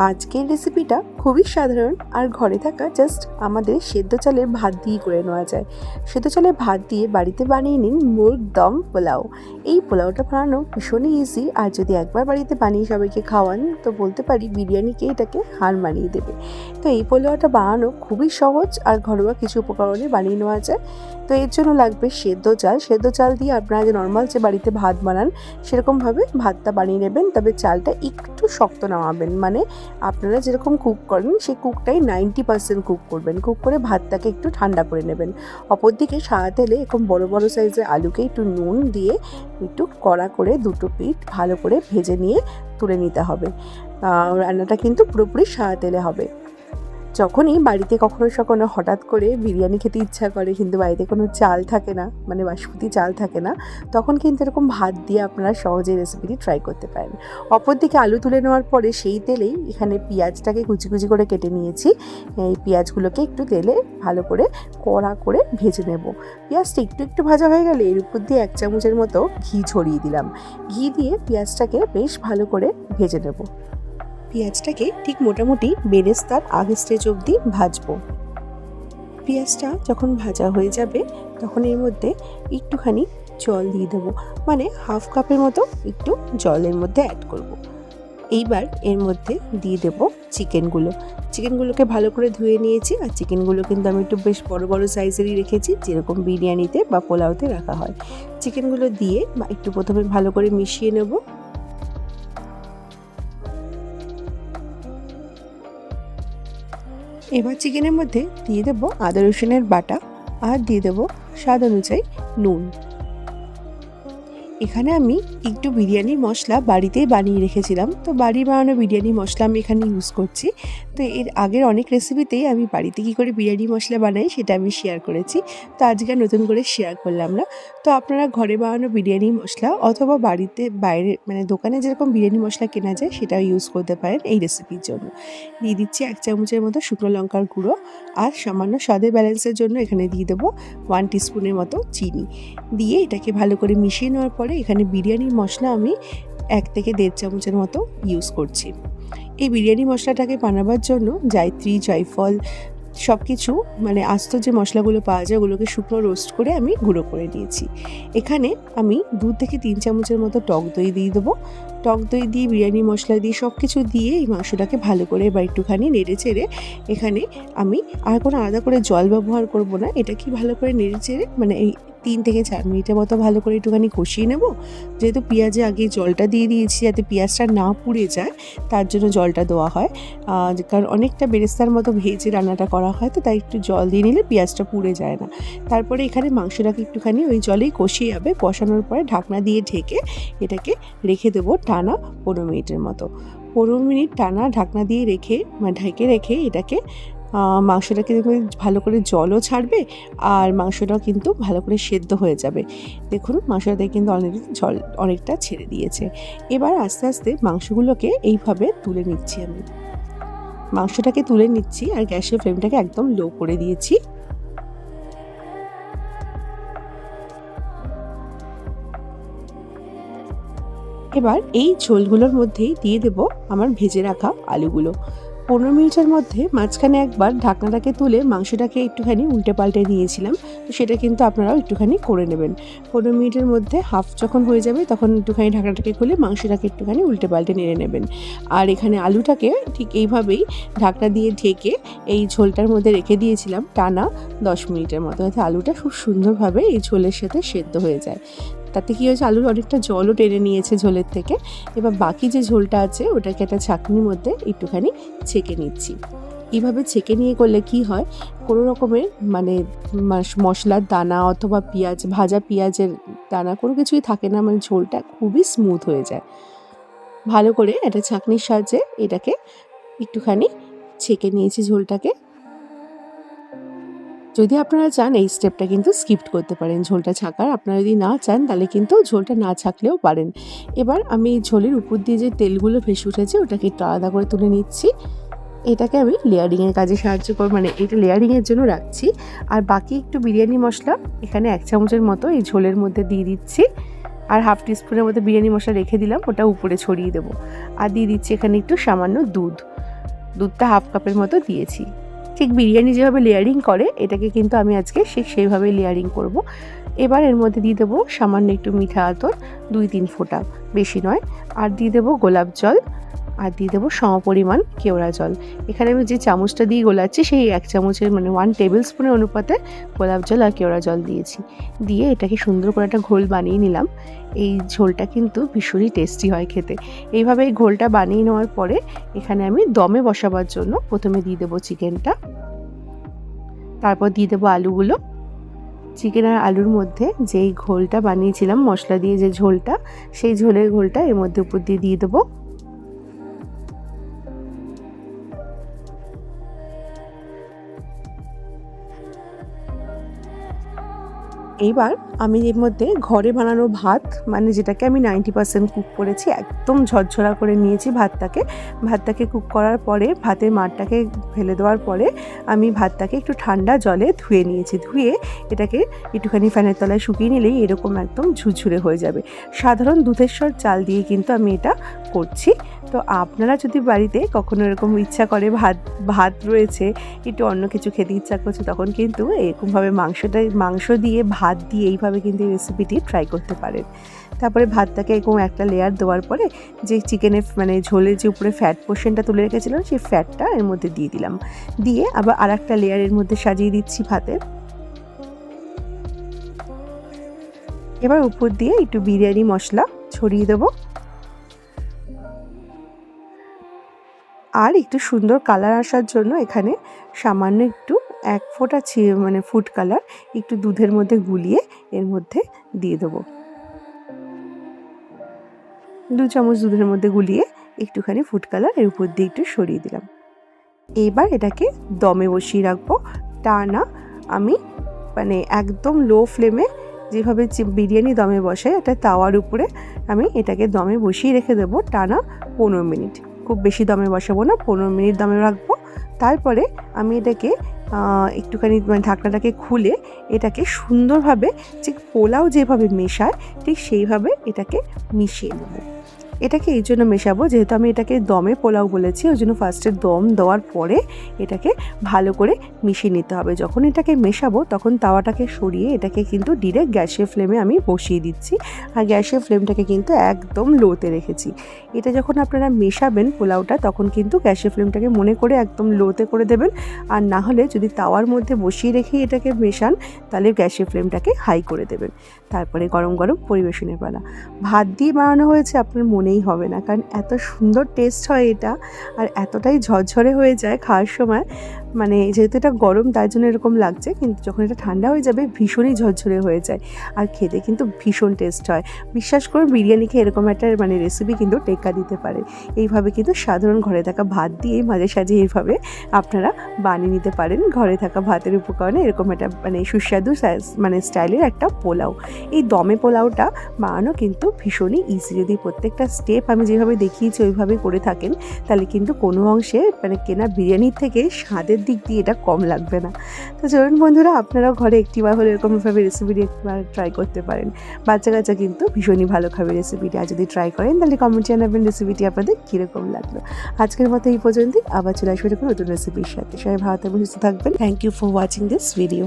আজকের রেসিপিটা খুবই সাধারণ আর ঘরে থাকা জাস্ট আমাদের সেদ্ধ চালের ভাত দিয়ে করে নেওয়া যায়। সেদ্ধ চালের ভাত দিয়ে বাড়িতে বানিয়ে নিন মুরগ দম পোলাও। এই পোলাওটা বানানো ভীষণই ইজি, আর যদি একবার বাড়িতে বানিয়ে সবাইকে খাওয়ান তো বলতে পারি বিরিয়ানিকে এটাকে হার মানিয়ে দেবে। তো এই পোলাওটা বানানো খুবই সহজ আর ঘরোয়া কিছু উপকরণে বানিয়ে নেওয়া যায়। তো এর জন্য লাগবে সেদ্ধ চাল দিয়ে আপনারা যে নর্মাল যে বাড়িতে ভাত বানান সেরকমভাবে ভাতটা বানিয়ে নেবেন, তবে চালটা একটু শক্ত নামাবেন, মানে আপনারা যেরকম কুক করেন সেই কুকটাই 90% কুক করবেন। কুক করে ভাতটাকে একটু ঠান্ডা করে নেবেন। অপরদিকে সাদা তেলে এরকম বড় বড় সাইজের আলুকে একটু নুন দিয়ে একটু কড়া করে দুটো পিঠ ভালো করে ভেজে নিয়ে তুলে নিতে হবে। রান্নাটা কিন্তু পুরোপুরি সাদা তেলে হবে। যখনই বাড়িতে কখনো হঠাৎ করে বিরিয়ানি খেতে ইচ্ছা করে কিন্তু বাড়িতে কোনো চাল থাকে না, মানে বাসমতি চাল থাকে না, তখন কিন্তু এরকম ভাত দিয়ে আপনারা সহজে রেসিপিটি ট্রাই করতে পারেন। অপরদিকে আলু তুলে নেওয়ার পরে সেই তেলেই এখানে পেঁয়াজটাকে কুচি কুচি করে কেটে নিয়েছি। এই পেঁয়াজগুলোকে একটু তেলে ভালো করে কড়া করে ভেজে নেব। পেঁয়াজটা একটু ভাজা হয়ে গেলে এর উপর দিয়ে 1 চামচের মতো ঘি ছড়িয়ে দিলাম। ঘি দিয়ে পেঁয়াজটাকে বেশ ভালো করে ভেজে নেব। পেঁয়াজটাকে ঠিক মোটামুটি বেরেস্তার আগের স্টেজ অবধি ভাজবো। পেঁয়াজটা যখন ভাজা হয়ে যাবে তখন এর মধ্যে একটুখানি জল দিয়ে দেবো, মানে হাফ কাপের মতো একটু জলের মধ্যে অ্যাড করব। এইবার এর মধ্যে দিয়ে দেবো চিকেনগুলোকে ভালো করে ধুয়ে নিয়েছি। আর চিকেনগুলো কিন্তু আমি একটু বেশ বড় বড় সাইজেরই রেখেছি, যেরকম বিরিয়ানিতে বা পোলাওতে রাখা হয়। চিকেনগুলো দিয়ে একটু প্রথমে ভালো করে মিশিয়ে নেব। এবার চিকেনের মধ্যে দিয়ে দেবো আদা রসুনের বাটা আর দিয়ে দেবো স্বাদ অনুযায়ী নুন। এখানে আমি একটু বিরিয়ানির মশলা বাড়িতেই বানিয়ে রেখেছিলাম, তো বাড়ি বানানো বিরিয়ানি মশলা আমি এখানে ইউজ করছি। তো এর আগের অনেক রেসিপিতেই আমি বাড়িতে কী করে বিরিয়ানি মশলা বানাই সেটা আমি শেয়ার করেছি, তো আজকে নতুন করে শেয়ার করলাম না। তো আপনারা ঘরে বানানো বিরিয়ানি মশলা অথবা বাড়িতে বাইরে মানে দোকানে যেরকম বিরিয়ানি মশলা কেনা যায় সেটাও ইউজ করতে পারেন এই রেসিপির জন্য। দিয়ে দিচ্ছি 1 চামচের মতো শুকনো লঙ্কার গুঁড়ো, আর সামান্য স্বাদের ব্যালেন্সের জন্য এখানে দিয়ে দেবো 1 টিস্পুনের মতো চিনি। দিয়ে এটাকে ভালো করে মিশিয়ে নেওয়ার পরে এখানে বিরিয়ানির মশলা আমি 1 থেকে 1.5 চামচের মতো ইউজ করছি। এই বিরিয়ানি মশলাটাকে বানাবার জন্য জায়ত্রী, জয়ফল সব কিছু মানে আস্ত যে মশলাগুলো পাওয়া যায় ওগুলোকে শুকনো রোস্ট করে আমি গুঁড়ো করে নিয়েছি। এখানে আমি 2 থেকে 3 চামচের মতো টক দই দিয়ে দেবো। টক দই দিয়ে বিরিয়ানি মশলা দিয়ে সব কিছু দিয়ে এই মাংসটাকে ভালো করে এবার একটুখানি নেড়ে চেড়ে এখানে আমি আর কোনো আলাদা করে জল ব্যবহার করব না। এটা কি ভালো করে নেড়ে চেড়ে মানে এই 3 থেকে 4 মিনিটের মতো ভালো করে একটুখানি কষিয়ে নেব। যেহেতু পেঁয়াজে আগে জলটা দিয়ে দিয়েছি যাতে পেঁয়াজটা না পুড়ে যায়, তার জন্য জলটা দেওয়া হয়। কারণ অনেকটা বেরেস্তার মতো ভেজে রান্নাটা করা হয়, তো তাই একটু জল দিয়ে নিলে পেঁয়াজটা পুড়ে যায় না। তারপরে এখানে মাংসটাকে একটুখানি ওই জলেই কষিয়ে যাবে। কষানোর পরে ঢাকনা দিয়ে ঢেকে এটাকে রেখে দেবো টানা 15 মিনিটের মতো। 15 মিনিট টানা ঢাকনা দিয়ে ঢেকে রেখে এটাকে মাংসটাকে ভালো করে জলও ছাড়বে আর মাংসটাও কিন্তু ভালো করে সেদ্ধ হয়ে যাবে। দেখুন মাংসটাতে কিন্তু অলরেডি জল অনেকটা ছেড়ে দিয়েছে। এবার আস্তে আস্তে মাংসগুলোকে এইভাবে তুলে নিচ্ছি আমি। মাংসটাকে তুলে নিচ্ছি আর গ্যাসের ফ্লেমটাকে একদম লো করে দিয়েছি। এবার এই ঝোলগুলোর মধ্যেই দিয়ে দেব আমার ভেজে রাখা আলুগুলো। 15 মিনিটের মধ্যে মাঝখানে একবার ঢাকনাটাকে তুলে মাংসটাকে একটুখানি উল্টে পাল্টে নিয়েছিলাম, তো সেটা কিন্তু আপনারাও একটুখানি করে নেবেন। 15 মিনিটের মধ্যে হাফ যখন হয়ে যাবে তখন একটুখানি ঢাকনাটাকে খুলে মাংসটাকে একটুখানি উল্টে পাল্টে নেড়ে নেবেন। আর এখানে আলুটাকে ঠিক এইভাবেই ঢাকনা দিয়ে ঢেকে এই ঝোলটার মধ্যে রেখে দিয়েছিলাম টানা 10 মিনিটের মতো, যাতে আলুটা খুব সুন্দরভাবে এই ঝোলের সাথে সেদ্ধ হয়ে যায়। তাতে কী হয়েছে, আলুর অনেকটা জলও টেনে নিয়েছে ঝোলের থেকে। এবার বাকি যে ঝোলটা আছে ওটাকে একটা ছাঁকনির মধ্যে একটুখানি ছেঁকে নিচ্ছি। এইভাবে ছেঁকে নিয়ে করলে কি হয়, কোনো রকমের মানে মশলার দানা অথবা ভাজা পেঁয়াজের দানা কোনো কিছুই থাকে না, মানে ঝোলটা খুবই স্মুথ হয়ে যায়। ভালো করে একটা ছাঁকনির সাহায্যে এটাকে একটুখানি ছেঁকে নিয়েছি ঝোলটাকে। যদি আপনারা চান এই স্টেপটা কিন্তু স্কিপ করতে পারেন ঝোলটা ছাঁকার, আপনারা যদি না চান তাহলে কিন্তু ঝোলটা না ছাঁকলেও পারেন। এবার আমি এই ঝোলের উপর দিয়ে যে তেলগুলো ভেসে উঠেছে ওটাকে একটু আলাদা করে তুলে নিচ্ছি। এটাকে আমি লেয়ারিংয়ের কাজে সাহায্য করব, মানে এটা লেয়ারিংয়ের জন্য রাখছি। আর বাকি একটু বিরিয়ানি মশলা এখানে 1 চামচের মতো এই ঝোলের মধ্যে দিয়ে দিচ্ছি। আর হাফ টিস্পুনের মতো বিরিয়ানি মশলা রেখে দিলাম, ওটা উপরে ছড়িয়ে দেবো। আর দিয়ে দিচ্ছি এখানে একটু সামান্য দুধ। দুধটা হাফ কাপের মতো দিয়েছি। ঠিক বিরিয়ানি যেভাবে লেয়ারিং করে এটাকে কিন্তু আমি আজকে সেইভাবেই লেয়ারিং করব। এবার এর মধ্যে দিয়ে দেবো সামান্য একটু মিঠা আতর 2-3 ফোঁটা, বেশি নয়। আর দিয়ে দেবো গোলাপ জল, আর দিয়ে দেবো সমপরিমাণ কেওড়া জল। এখানে আমি যে চামচটা দিয়ে গোলাচ্ছি সেই 1 চামচের মানে 1 টেবিল স্পুনের অনুপাতে গোলাপ জল আর কেওড়া জল দিয়েছি। দিয়ে এটাকে সুন্দর করে একটা ঘোল বানিয়ে নিলাম। এই ঝোলটা কিন্তু ভীষণই টেস্টি হয় খেতে। এইভাবে এই ঘোলটা বানিয়ে নেওয়ার পরে এখানে আমি দমে বসাবার জন্য প্রথমে দিয়ে দেবো চিকেনটা, তারপর দিয়ে দেবো আলুগুলো। চিকেন আর আলুর মধ্যে যেই ঘোলটা বানিয়েছিলাম মশলা দিয়ে, যে ঝোলটা, সেই ঝোলের ঘোলটা এর মধ্যে উপর দিয়ে দেবো। এইবার আমি এর মধ্যে ঘরে বানানো ভাত, মানে যেটাকে আমি 90% কুক করেছি, একদম ঝরঝরা করে নিয়েছি ভাতটাকে কুক করার পরে ভাতের মারটাকে ফেলে দেওয়ার পরে আমি ভাতটাকে একটু ঠান্ডা জলে ধুয়ে নিয়েছি। ধুয়ে এটাকে একটুখানি ফ্যানের তলায় শুকিয়ে নিলেই এরকম একদম ঝুরঝুরে হয়ে যাবে। সাধারণ দুধেশ্বর চাল দিয়ে কিন্তু আমি এটা করছি। তো আপনারা যদি বাড়িতে কখনো এরকম ইচ্ছা করে ভাত রয়েছে, একটু অন্য কিছু খেতে ইচ্ছা করছে, তখন কিন্তু এরকমভাবে মাংস দিয়ে ভাত দিয়ে এইভাবে কিন্তু এই রেসিপিটি ট্রাই করতে পারেন। তারপরে ভাতটাকে এরকম একটা লেয়ার দেওয়ার পরে যে চিকেনের মানে ঝোলের যে উপরে ফ্যাট পোর্শনটা তুলে রেখেছিলাম সেই ফ্যাটটা এর মধ্যে দিয়ে দিলাম। দিয়ে আবার আর একটা লেয়ার এর মধ্যে সাজিয়ে দিচ্ছি ভাতের। এবার উপর দিয়ে একটু বিরিয়ানি মশলা ছড়িয়ে দেবো। আর একটু সুন্দর কালার আসার জন্য এখানে সামান্য একটু 1 ফোঁটা মানে ফুড কালার একটু দুধের মধ্যে গুলিয়ে এর মধ্যে দিয়ে দেবো। 2 চামচ দুধের মধ্যে গুলিয়ে একটুখানি ফুড কালার এর উপর দিয়ে একটু সরিয়ে দিলাম। এবার এটাকে দমে বসিয়ে রাখবো টানা। আমি মানে একদম লো ফ্লেমে যেভাবে বিরিয়ানি দমে বসাই, একটা তাওয়ার উপরে আমি এটাকে দমে বসিয়ে রেখে দেবো টানা 15 মিনিট। খুব বেশি দমে বসাবো না, 15 মিনিট দমে রাখবো। তারপরে আমি এটাকে একটুখানি মানে ঢাকনাটাকে খুলে এটাকে সুন্দরভাবে ঠিক পোলাও যেভাবে মেশায় ঠিক সেইভাবে এটাকে মিশিয়ে নেব। এটাকে এই জন্য মেশাবো, যেহেতু আমি এটাকে দমে পোলাও বলেছি, ওই জন্য ফার্স্টে দম দেওয়ার পরে এটাকে ভালো করে মিশিয়ে নিতে হবে। যখন এটাকে মেশাবো তখন তাওয়াটাকে সরিয়ে এটাকে কিন্তু ডিরেক্ট গ্যাসের ফ্লেমে আমি বসিয়ে দিচ্ছি। আর গ্যাসের ফ্লেমটাকে কিন্তু একদম লোতে রেখেছি। এটা যখন আপনারা মেশাবেন পোলাওটা তখন কিন্তু গ্যাসের ফ্লেমটাকে মনে করে একদম লোতে করে দেবেন। আর না হলে যদি তাওয়ার মধ্যে বসিয়ে রেখে এটাকে মেশান তাহলে গ্যাসের ফ্লেমটাকে হাই করে দেবেন। তারপরে গরম গরম পরিবেশনের পালা। ভাত দিয়ে বানানো হয়েছে আপনার মনেই হবে না, কারণ এত সুন্দর টেস্ট হয় এটা, আর এতটাই ঝরঝরে হয়ে যায় খাওয়ার সময়। মানে যেহেতু এটা গরম তাই জন্য এরকম লাগছে, কিন্তু যখন এটা ঠান্ডা হয়ে যাবে ভীষণই ঝরঝরে হয়ে যায় আর খেতে কিন্তু ভীষণ টেস্ট হয়। বিশ্বাস করুন বিরিয়ানি খেয়ে এরকম একটা মানে রেসিপি কিন্তু টেক্কা দিতে পারে। এইভাবে কিন্তু সাধারণ ঘরে থাকা ভাত দিয়ে মাঝে সাঝে এইভাবে আপনারা বানিয়ে নিতে পারেন। ঘরে থাকা ভাতের উপকরণে এরকম একটা মানে সুস্বাদু মানে স্টাইলের একটা পোলাও। এই দমে পোলাওটা বানানো কিন্তু ভীষণই ইজি। যদি প্রত্যেকটা স্টেপ আমি যেভাবে দেখিয়েছি ওইভাবে করে থাকেন তাহলে কিন্তু কোনো অংশে মানে কেনা বিরিয়ানির থেকে স্বাদের দিক দিয়ে এটা কম লাগবে না। তো চলুন বন্ধুরা, আপনারাও ঘরে একটিবার হলে এরকমভাবে রেসিপিটি একবার ট্রাই করতে পারেন। বাচ্চা কাচ্চা কিন্তু ভীষণই ভালো খাবে রেসিপিটি। আর যদি ট্রাই করেন তাহলে কমেন্ট জানাবেন রেসিপিটি আপনাদের কীরকম লাগলো। আজকের মতো এই পর্যন্তই, আবার চলে আসবে নতুন রেসিপির সাথে। সবাই ভালো থাকবেন, সুস্থ থাকবেন। Thank you for watching this video.